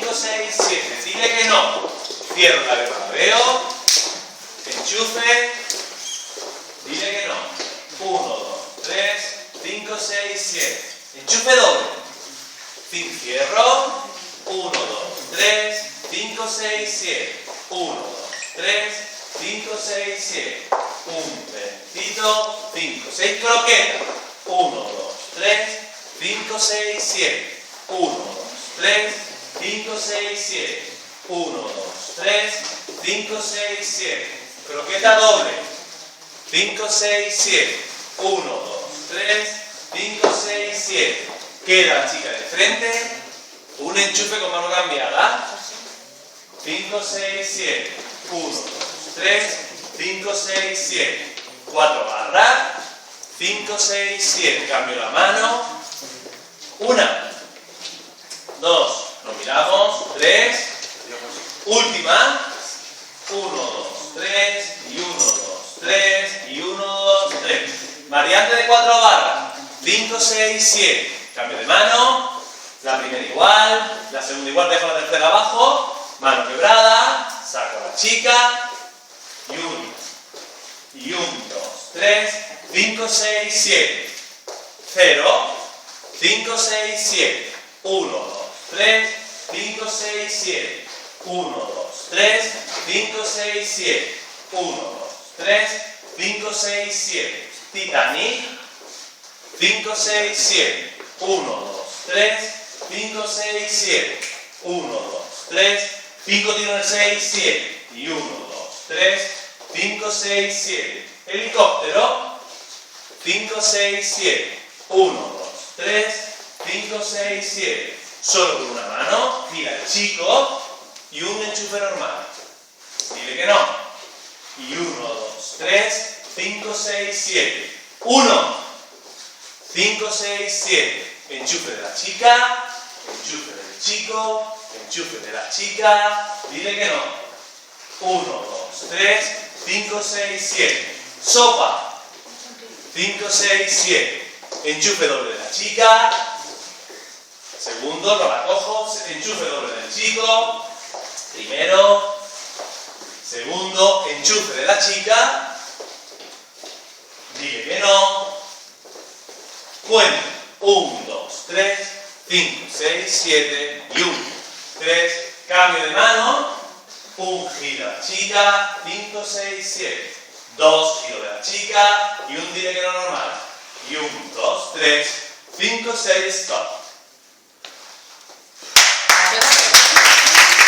5, 6, 7. Dile que no. Cierro la vela. Veo. Enchufe. Dile que no. 1, 2, 3, 5, 6, 7. Enchufe doble. Cierro. 1, 2, 3, 5, 6, 7. 1, 2, 3, 5, 6, 7. Un trencito, 5, 6 croquetas. 1, 2, 3, 5, 6, 7. 1, 2, 3, 5, 6, 7. 1, 2, 3, 5, 6, 7. Croqueta doble. 5, 6, 7. 1, 2, 3, 5, 6, 7. Queda la chica de frente. Un enchufe con mano cambiada. 5, 6, 7. 1, 2, 3, 5, 6, 7. 4 barras. 5, 6, 7. Cambio la mano. 1, 2. Nos miramos. 3. Última. 1, 2, 3. Y 1, 2, 3. Y 1, 2, 3. Variante de 4 barras. 5, 6, 7. Cambio de mano. La primera igual. La segunda igual. Dejo la tercera abajo. Mano quebrada. Saco a la chica. Y 1. Y 1, 2, 3. 5, 6, 7. 0. 5, 6, 7. 1, 2, 3. 5, 6, 7. 1, 2, 3. 5, 6, 7. 1, 2, 3. 5, 6, 7. Titanic. 5, 6, 7. 1, 2, 3. 5, 6, 7. 1, 2, 3. 5 tiro en el 6, 7. Y 1, 2, 3. 5, 6, 7. Helicóptero. 5, 6, 7. 1, 2, 3. 5, 6, 7. Solo con una mano. Gira el chico. Y un enchufe normal. Dile que no. Y 1, 2, 3. 5, 6, 7. 1. 5, 6, 7. Enchufe de la chica. Enchufe del chico. Enchufe de la chica. Dile que no. 1, 2, 3. 5, 6, 7. Sopa. 5, 6, 7. Enchufe doble de la chica. Segundo, no la cojo. Enchufe doble del chico. Primero. Segundo, enchufe de la chica. Dile que no. Cuenta. 1, 2, 3, 5, 6, 7. Y 1, 3. Cambio de mano. Un giro de la chica. 5, 6, 7. 2 giros de la chica. Y un dile que no normal. Y 1, 2, 3, 5, 6, stop.